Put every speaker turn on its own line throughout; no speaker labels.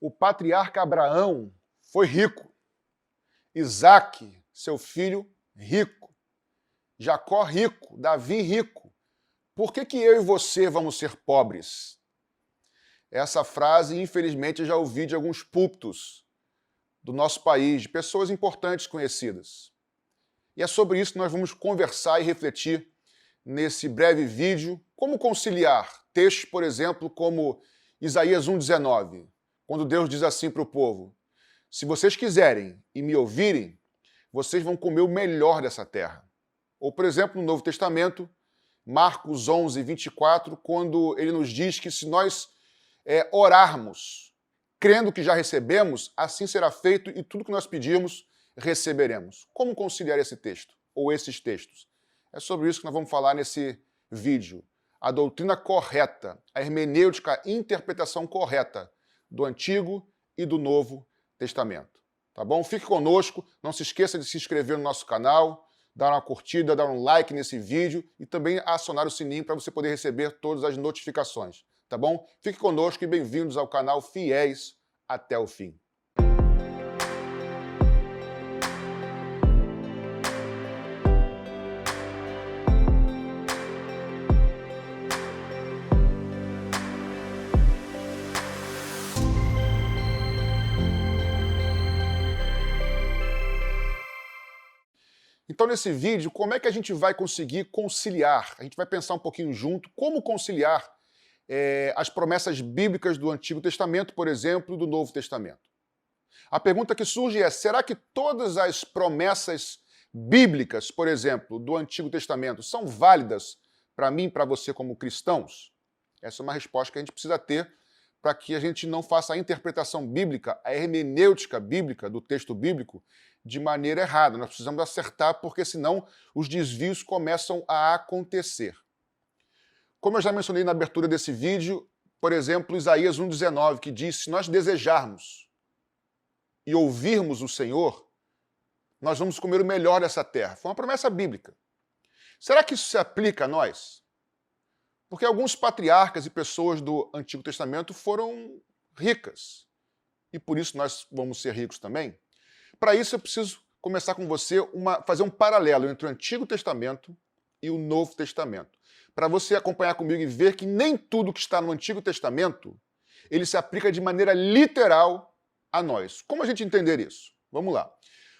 O patriarca Abraão foi rico. Isaque, seu filho, rico. Jacó, rico. Davi, rico. Por que eu e você vamos ser pobres? Essa frase, infelizmente, eu já ouvi de alguns púlpitos do nosso país, de pessoas importantes conhecidas. E é sobre isso que nós vamos conversar e refletir nesse breve vídeo. Como conciliar textos, por exemplo, como Isaías 1,19, quando Deus diz assim para o povo: se vocês quiserem e me ouvirem, vocês vão comer o melhor dessa terra. Ou, por exemplo, no Novo Testamento, Marcos 11:24, quando ele nos diz que se nós orarmos, crendo que já recebemos, assim será feito e tudo que nós pedirmos, receberemos. Como conciliar esse texto, ou esses textos? É sobre isso que nós vamos falar nesse vídeo. A doutrina correta, a hermenêutica, a interpretação correta do Antigo e do Novo Testamento. Tá bom? Fique conosco, não se esqueça de se inscrever no nosso canal, dar uma curtida, dar um like nesse vídeo e também acionar o sininho para você poder receber todas as notificações. Tá bom? Fique conosco e bem-vindos ao canal Fiéis até o fim. Então, nesse vídeo, como é que a gente vai conseguir conciliar? A gente vai pensar um pouquinho junto como conciliar as promessas bíblicas do Antigo Testamento, por exemplo, e do Novo Testamento. A pergunta que surge é: será que todas as promessas bíblicas, por exemplo, do Antigo Testamento, são válidas para mim e para você como cristãos? Essa é uma resposta que a gente precisa ter para que a gente não faça a interpretação bíblica, a hermenêutica bíblica do texto bíblico de maneira errada. Nós precisamos acertar, porque senão os desvios começam a acontecer. Como eu já mencionei na abertura desse vídeo, por exemplo, Isaías 1,19, que diz: se nós desejarmos e ouvirmos o Senhor, nós vamos comer o melhor dessa terra. Foi uma promessa bíblica. Será que isso se aplica a nós? Porque alguns patriarcas e pessoas do Antigo Testamento foram ricas. E por isso nós vamos ser ricos também? Para isso eu preciso começar com você, fazer um paralelo entre o Antigo Testamento e o Novo Testamento. Para você acompanhar comigo e ver que nem tudo que está no Antigo Testamento, ele se aplica de maneira literal a nós. Como a gente entender isso? Vamos lá.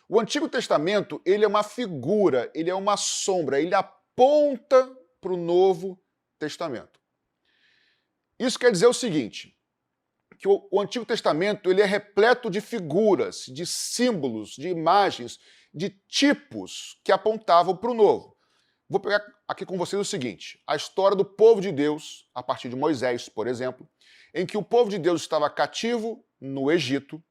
O Antigo Testamento, ele é uma figura, ele é uma sombra, ele aponta para o Novo Testamento. Isso quer dizer o seguinte: que o Antigo Testamento ele é repleto de figuras, de símbolos, de imagens, de tipos que apontavam para o Novo. Vou pegar aqui com vocês o seguinte: a história do povo de Deus, a partir de Moisés, por exemplo, em que o povo de Deus estava cativo no Egito,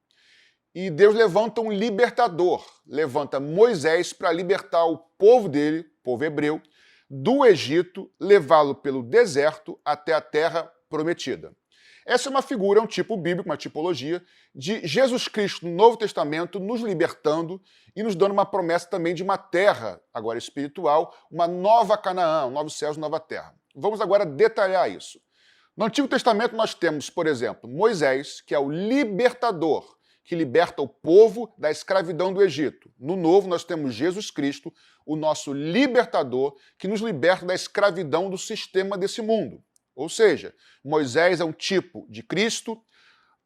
e Deus levanta um libertador, levanta Moisés para libertar o povo dele, o povo hebreu, do Egito, levá-lo pelo deserto até a terra prometida. Essa é uma figura, um tipo bíblico, uma tipologia de Jesus Cristo no Novo Testamento nos libertando e nos dando uma promessa também de uma terra, agora espiritual, uma nova Canaã, novos céus, nova terra. Vamos agora detalhar isso. No Antigo Testamento nós temos, por exemplo, Moisés, que é o libertador, que liberta o povo da escravidão do Egito. No Novo nós temos Jesus Cristo, o nosso libertador, que nos liberta da escravidão do sistema desse mundo. Ou seja, Moisés é um tipo de Cristo,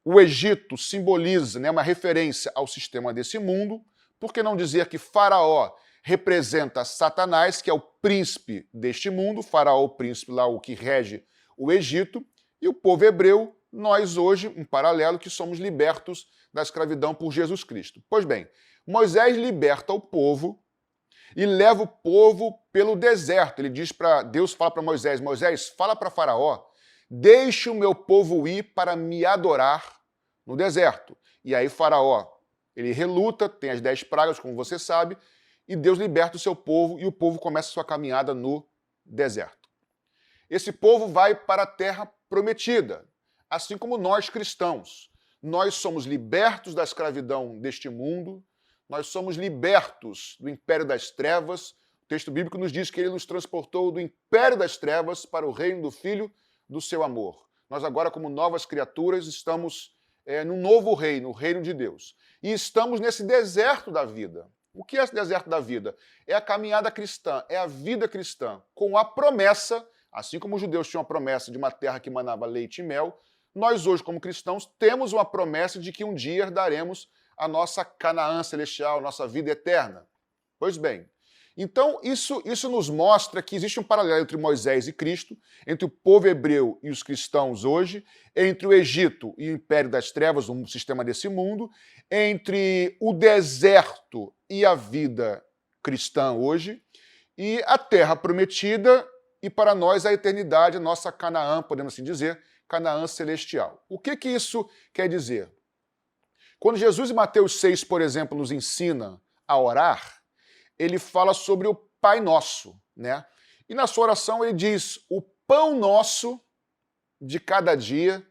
o Egito simboliza, uma referência ao sistema desse mundo, por que não dizer que Faraó representa Satanás, que é o príncipe deste mundo, Faraó, o príncipe lá, o que rege o Egito, e o povo hebreu, nós hoje, um paralelo, que somos libertos da escravidão por Jesus Cristo. Pois bem, Moisés liberta o povo e leva o povo pelo deserto. Ele diz para Deus, fala para Moisés: Moisés, fala para Faraó, deixe o meu povo ir para me adorar no deserto. E aí Faraó, ele reluta, tem as 10 pragas, como você sabe, e Deus liberta o seu povo e o povo começa a sua caminhada no deserto. Esse povo vai para a terra prometida, assim como nós cristãos. Nós somos libertos da escravidão deste mundo, nós somos libertos do império das trevas. O texto bíblico nos diz que ele nos transportou do império das trevas para o reino do Filho do seu amor. Nós agora, como novas criaturas, estamos no novo reino, o reino de Deus. E estamos nesse deserto da vida. O que é esse deserto da vida? É a caminhada cristã, é a vida cristã, com a promessa, assim como os judeus tinham a promessa de uma terra que manava leite e mel, nós hoje, como cristãos, temos uma promessa de que um dia herdaremos a nossa Canaã celestial, nossa vida eterna. Pois bem, então isso nos mostra que existe um paralelo entre Moisés e Cristo, entre o povo hebreu e os cristãos hoje, entre o Egito e o Império das Trevas, um sistema desse mundo, entre o deserto e a vida cristã hoje, e a terra prometida, e para nós a eternidade, a nossa Canaã, podemos assim dizer, Canaã celestial. O que isso quer dizer? Quando Jesus em Mateus 6, por exemplo, nos ensina a orar, ele fala sobre o Pai Nosso, né? E na sua oração ele diz, o pão nosso de cada dia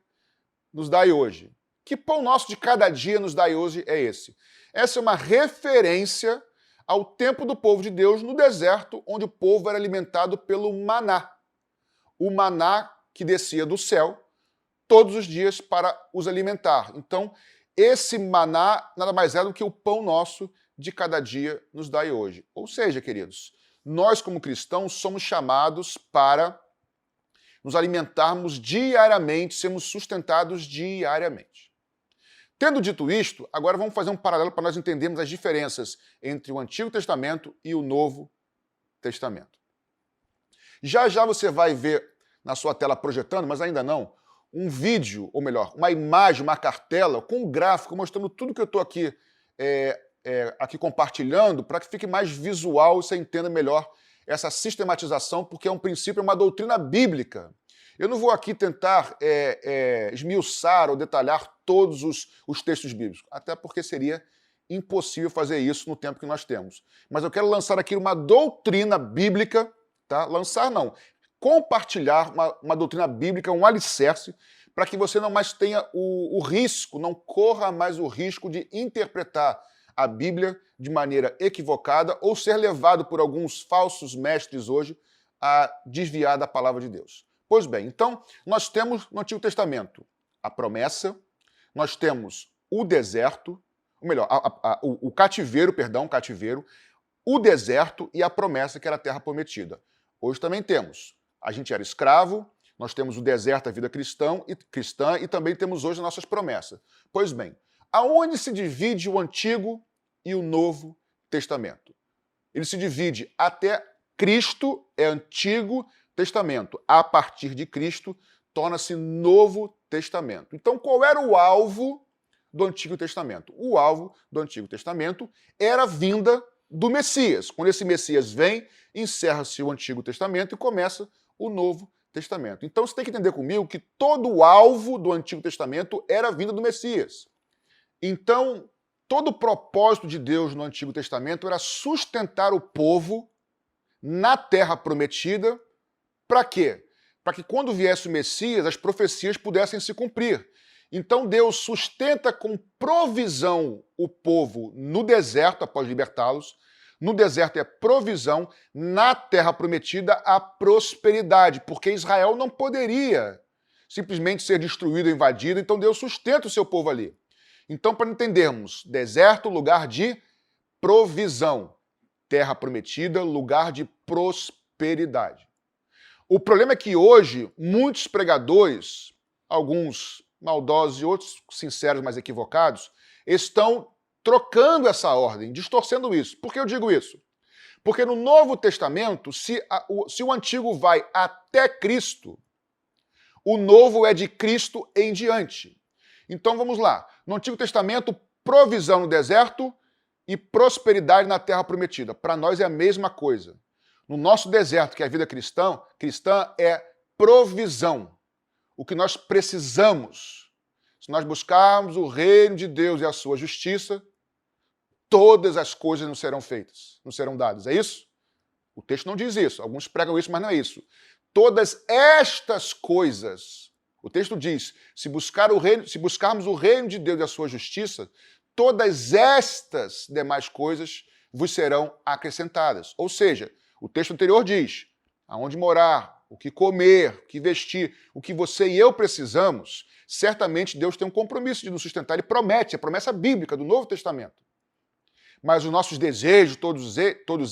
nos dai hoje. Que pão nosso de cada dia nos dai hoje é esse? Essa é uma referência ao tempo do povo de Deus no deserto, onde o povo era alimentado pelo maná. O maná que descia do céu todos os dias para os alimentar. Então, esse maná nada mais é do que o pão nosso de cada dia nos dai hoje. Ou seja, queridos, nós como cristãos somos chamados para nos alimentarmos diariamente, sermos sustentados diariamente. Tendo dito isto, agora vamos fazer um paralelo para nós entendermos as diferenças entre o Antigo Testamento e o Novo Testamento. Já já você vai ver na sua tela projetando, mas ainda não, um vídeo, ou melhor, uma imagem, uma cartela com um gráfico mostrando tudo que eu estou aqui aqui compartilhando, para que fique mais visual e você entenda melhor essa sistematização, porque é um princípio, é uma doutrina bíblica. Eu não vou aqui tentar esmiuçar ou detalhar todos os textos bíblicos, até porque seria impossível fazer isso no tempo que nós temos. Mas eu quero lançar aqui uma doutrina bíblica, tá? Lançar não, compartilhar uma doutrina bíblica, um alicerce, para que você não mais tenha o risco, não corra mais o risco de interpretar a Bíblia de maneira equivocada ou ser levado por alguns falsos mestres hoje a desviar da palavra de Deus. Pois bem, então, nós temos no Antigo Testamento a promessa, nós temos o deserto, ou melhor, o cativeiro, o deserto e a promessa que era a terra prometida. Hoje também temos, a gente era escravo, nós temos o deserto, a vida cristã, e também temos hoje as nossas promessas. Pois bem, aonde se divide o Antigo e o Novo Testamento? Ele se divide até Cristo, é Antigo Testamento. A partir de Cristo, torna-se Novo Testamento. Então, qual era o alvo do Antigo Testamento? O alvo do Antigo Testamento era a vinda do Messias. Quando esse Messias vem, encerra-se o Antigo Testamento e começa o Novo Testamento. Então você tem que entender comigo que todo o alvo do Antigo Testamento era a vinda do Messias. Então, todo o propósito de Deus no Antigo Testamento era sustentar o povo na terra prometida. Para quê? Para que quando viesse o Messias, as profecias pudessem se cumprir. Então Deus sustenta com provisão o povo no deserto, após libertá-los. No deserto é provisão, na terra prometida a prosperidade, porque Israel não poderia simplesmente ser destruído ou invadido, então Deus sustenta o seu povo ali. Então, para entendermos, deserto, lugar de provisão, terra prometida, lugar de prosperidade. O problema é que hoje, muitos pregadores, alguns maldosos e outros sinceros, mas equivocados, estão trocando essa ordem, distorcendo isso. Por que eu digo isso? Porque no Novo Testamento, se o Antigo vai até Cristo, o Novo é de Cristo em diante. Então vamos lá. No Antigo Testamento, provisão no deserto e prosperidade na terra prometida. Para nós é a mesma coisa. No nosso deserto, que é a vida cristã é provisão. O que nós precisamos. Se nós buscarmos o reino de Deus e a sua justiça, todas as coisas nos serão feitas, nos serão dadas. É isso? O texto não diz isso. Alguns pregam isso, mas não é isso. Todas estas coisas, o texto diz, se buscarmos o reino de Deus e a sua justiça, todas estas demais coisas vos serão acrescentadas. Ou seja, o texto anterior diz, aonde morar, o que comer, o que vestir, o que você e eu precisamos, certamente Deus tem um compromisso de nos sustentar. Ele promete, a promessa bíblica do Novo Testamento. Mas os nossos desejos, todos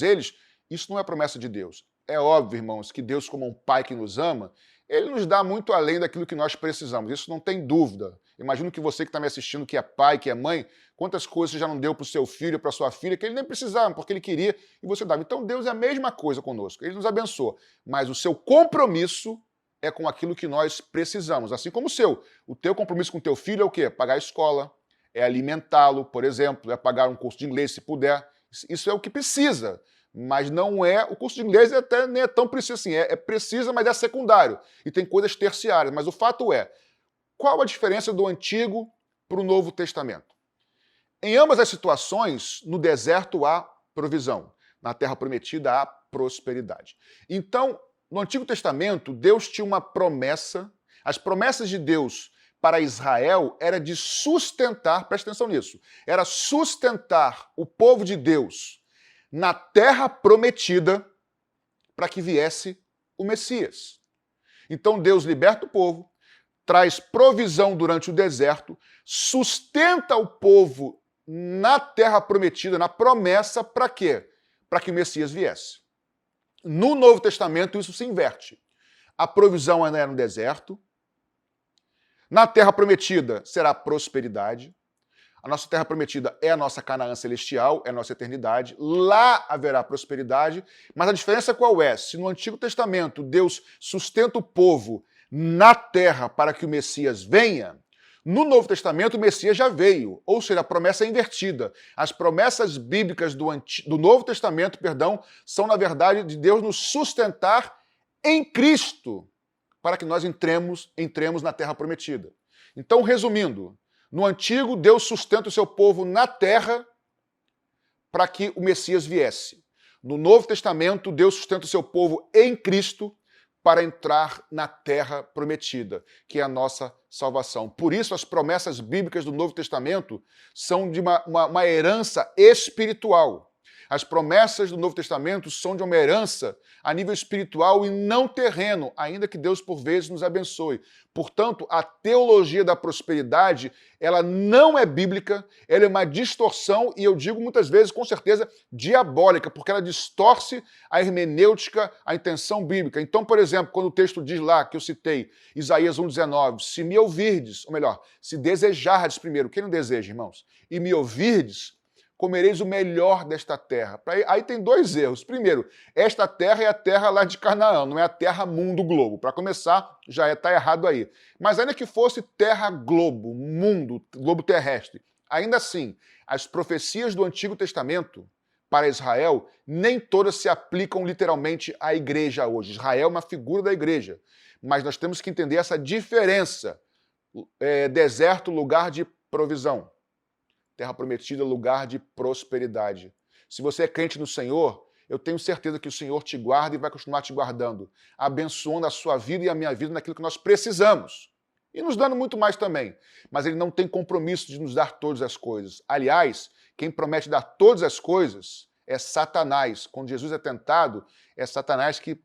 eles, isso não é promessa de Deus. É óbvio, irmãos, que Deus, como um pai que nos ama, ele nos dá muito além daquilo que nós precisamos. Isso não tem dúvida. Imagino que você que está me assistindo, que é pai, que é mãe, quantas coisas você já não deu para o seu filho, para a sua filha, que ele nem precisava, porque ele queria e você dava. Então Deus é a mesma coisa conosco. Ele nos abençoa. Mas o seu compromisso é com aquilo que nós precisamos. Assim como o seu. O teu compromisso com o teu filho é o quê? Pagar a escola, é alimentá-lo, por exemplo, é pagar um curso de inglês, se puder. Isso é o que precisa. Mas não é... O curso de inglês até nem é tão preciso assim. Precisa, mas é secundário. E tem coisas terciárias. Mas o fato é, qual a diferença do Antigo para o Novo Testamento? Em ambas as situações, no deserto há provisão. Na terra prometida há prosperidade. Então, no Antigo Testamento, Deus tinha uma promessa. As promessas de Deus para Israel era de sustentar, presta atenção nisso, era sustentar o povo de Deus na terra prometida para que viesse o Messias. Então Deus liberta o povo, traz provisão durante o deserto, sustenta o povo na terra prometida, na promessa, para quê? Para que o Messias viesse. No Novo Testamento isso se inverte. A provisão ainda é no deserto, na terra prometida será prosperidade. A nossa terra prometida é a nossa Canaã celestial, é a nossa eternidade. Lá haverá prosperidade. Mas a diferença qual é? Se no Antigo Testamento Deus sustenta o povo na terra para que o Messias venha, no Novo Testamento o Messias já veio. Ou seja, a promessa é invertida. As promessas bíblicas do Novo Testamento, são na verdade de Deus nos sustentar em Cristo para que nós entremos na terra prometida. Então, resumindo, no Antigo, Deus sustenta o seu povo na terra para que o Messias viesse. No Novo Testamento, Deus sustenta o seu povo em Cristo para entrar na terra prometida, que é a nossa salvação. Por isso, as promessas bíblicas do Novo Testamento são de uma herança espiritual. As promessas do Novo Testamento são de uma herança a nível espiritual e não terreno, ainda que Deus, por vezes, nos abençoe. Portanto, a teologia da prosperidade, ela não é bíblica, ela é uma distorção, e eu digo muitas vezes, com certeza, diabólica, porque ela distorce a hermenêutica, a intenção bíblica. Então, por exemplo, quando o texto diz lá, que eu citei, Isaías 1,19, se me ouvirdes, ou melhor, se desejardes primeiro, quem não deseja, irmãos? E me ouvirdes, comereis o melhor desta terra. Aí tem dois erros. Primeiro, esta terra é a terra lá de Canaã, não é a terra mundo globo. Para começar, já está errado aí. Mas ainda que fosse terra globo, mundo, globo terrestre, ainda assim, as profecias do Antigo Testamento para Israel, nem todas se aplicam literalmente à igreja hoje. Israel é uma figura da igreja. Mas nós temos que entender essa diferença. Deserto, lugar de provisão. Terra prometida, lugar de prosperidade. Se você é crente no Senhor, eu tenho certeza que o Senhor te guarda e vai continuar te guardando, abençoando a sua vida e a minha vida naquilo que nós precisamos. E nos dando muito mais também. Mas Ele não tem compromisso de nos dar todas as coisas. Aliás, quem promete dar todas as coisas é Satanás. Quando Jesus é tentado, é Satanás que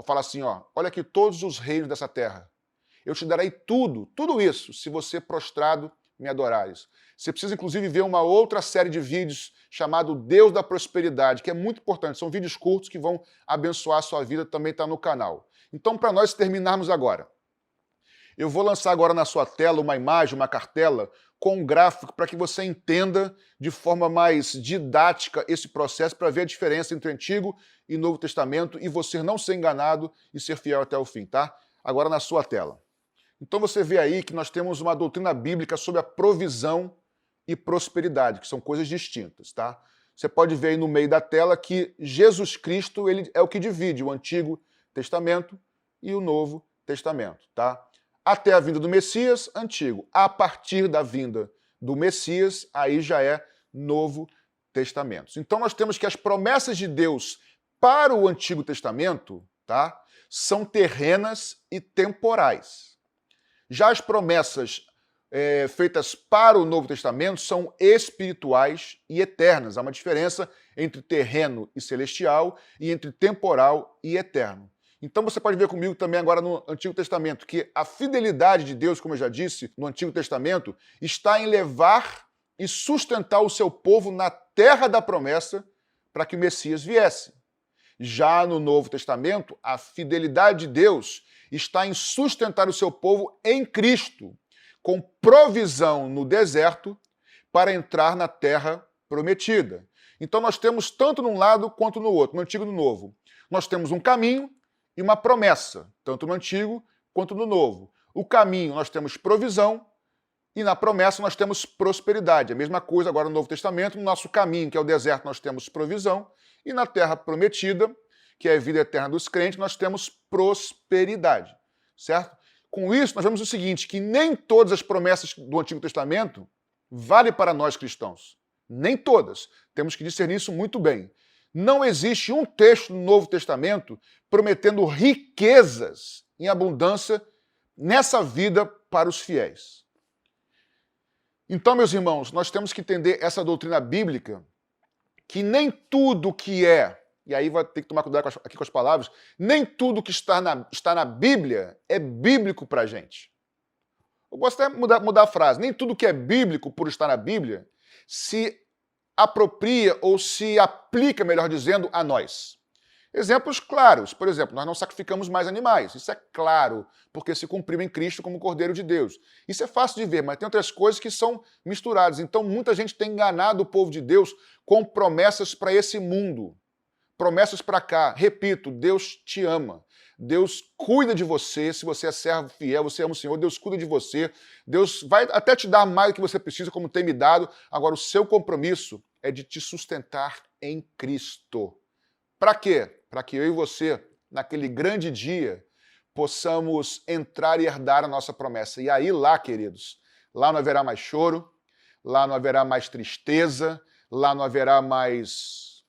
fala assim, olha aqui todos os reinos dessa terra. Eu te darei tudo isso, se você prostrado me adorares. Você precisa, inclusive, ver uma outra série de vídeos chamado Deus da Prosperidade, que é muito importante. São vídeos curtos que vão abençoar a sua vida, também está no canal. Então, para nós terminarmos agora, eu vou lançar agora na sua tela uma imagem, uma cartela, com um gráfico para que você entenda de forma mais didática esse processo, para ver a diferença entre Antigo e Novo Testamento e você não ser enganado e ser fiel até o fim, tá? Agora na sua tela. Então você vê aí que nós temos uma doutrina bíblica sobre a provisão e prosperidade, que são coisas distintas, tá? Você pode ver aí no meio da tela que Jesus Cristo ele é o que divide o Antigo Testamento e o Novo Testamento, tá? Até a vinda do Messias, Antigo. A partir da vinda do Messias, aí já é Novo Testamento. Então nós temos que as promessas de Deus para o Antigo Testamento, tá? São terrenas e temporais. Já as promessas feitas para o Novo Testamento são espirituais e eternas. Há uma diferença entre terreno e celestial e entre temporal e eterno. Então você pode ver comigo também agora no Antigo Testamento que a fidelidade de Deus, como eu já disse, no Antigo Testamento, está em levar e sustentar o seu povo na terra da promessa para que o Messias viesse. Já no Novo Testamento, a fidelidade de Deus está em sustentar o seu povo em Cristo, com provisão no deserto para entrar na terra prometida. Então nós temos tanto num lado quanto no outro, no Antigo e no Novo. Nós temos um caminho e uma promessa, tanto no Antigo quanto no Novo. O caminho nós temos provisão e na promessa nós temos prosperidade. A mesma coisa agora no Novo Testamento, no nosso caminho, que é o deserto, nós temos provisão e na terra prometida, que é a vida eterna dos crentes, nós temos prosperidade, certo? Com isso, nós vemos o seguinte, que nem todas as promessas do Antigo Testamento valem para nós cristãos. Nem todas. Temos que discernir isso muito bem. Não existe um texto no Novo Testamento prometendo riquezas em abundância nessa vida para os fiéis. Então, meus irmãos, nós temos que entender essa doutrina bíblica, que nem tudo que é, e aí vai ter que tomar cuidado aqui com as palavras, nem tudo que está na Bíblia é bíblico para a gente. Eu gosto até de mudar a frase. Nem tudo que é bíblico, por estar na Bíblia, se apropria ou se aplica, melhor dizendo, a nós. Exemplos claros. Por exemplo, nós não sacrificamos mais animais. Isso é claro, porque se cumpriu em Cristo como Cordeiro de Deus. Isso é fácil de ver, mas tem outras coisas que são misturadas. Então, muita gente tem enganado o povo de Deus com promessas para esse mundo. Promessas para cá. Repito, Deus te ama. Deus cuida de você, se você é servo fiel, você ama o Senhor, Deus cuida de você. Deus vai até te dar mais do que você precisa, como tem me dado. Agora, o seu compromisso é de te sustentar em Cristo. Para quê? Para que eu e você, naquele grande dia, possamos entrar e herdar a nossa promessa. E aí lá, queridos, lá não haverá mais choro, lá não haverá mais tristeza, lá não haverá mais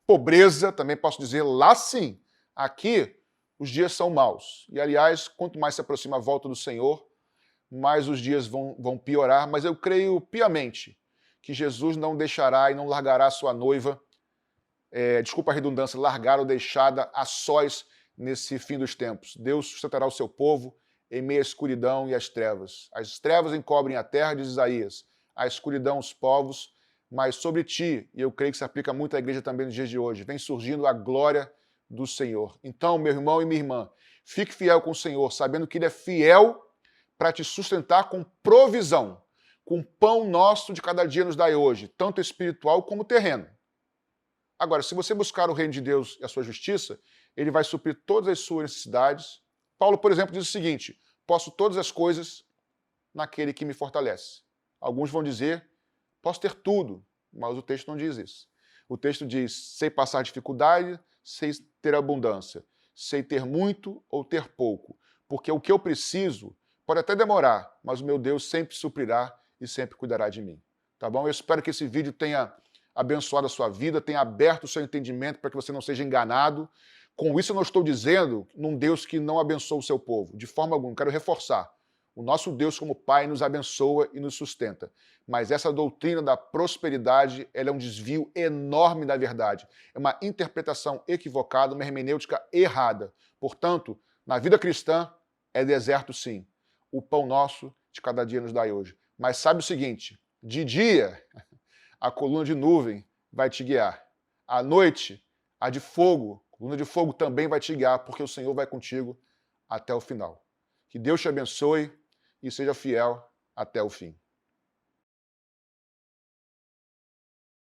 pobreza, também posso dizer, lá sim. Aqui, os dias são maus. E, aliás, quanto mais se aproxima a volta do Senhor, mais os dias vão piorar. Mas eu creio piamente que Jesus não deixará e não largará a sua noiva, desculpa a redundância, largar ou deixada a sós nesse fim dos tempos. Deus sustentará o seu povo em meio à escuridão e às trevas. As trevas encobrem a terra, diz Isaías, a escuridão os povos, mas sobre ti, e eu creio que se aplica muito à igreja também nos dias de hoje, vem surgindo a glória do Senhor. Então, meu irmão e minha irmã, fique fiel com o Senhor, sabendo que Ele é fiel para te sustentar com provisão, com pão nosso de cada dia nos dai hoje, tanto espiritual como terreno. Agora, se você buscar o reino de Deus e a sua justiça, Ele vai suprir todas as suas necessidades. Paulo, por exemplo, diz o seguinte, posso todas as coisas naquele que me fortalece. Alguns vão dizer, posso ter tudo, mas o texto não diz isso. O texto diz, sei passar dificuldade, sei ter abundância, sei ter muito ou ter pouco, porque o que eu preciso pode até demorar, mas o meu Deus sempre suprirá e sempre cuidará de mim. Tá bom? Eu espero que esse vídeo tenha abençoado a sua vida, tenha aberto o seu entendimento para que você não seja enganado. Com isso eu não estou dizendo num Deus que não abençoa o seu povo, de forma alguma, quero reforçar. O nosso Deus como Pai nos abençoa e nos sustenta. Mas essa doutrina da prosperidade, ela é um desvio enorme da verdade. É uma interpretação equivocada, uma hermenêutica errada. Portanto, na vida cristã, é deserto sim. O pão nosso de cada dia nos dai hoje. Mas sabe o seguinte, de dia, a coluna de nuvem vai te guiar. À noite, a de fogo, a coluna de fogo também vai te guiar, porque o Senhor vai contigo até o final. Que Deus te abençoe e seja fiel até o fim.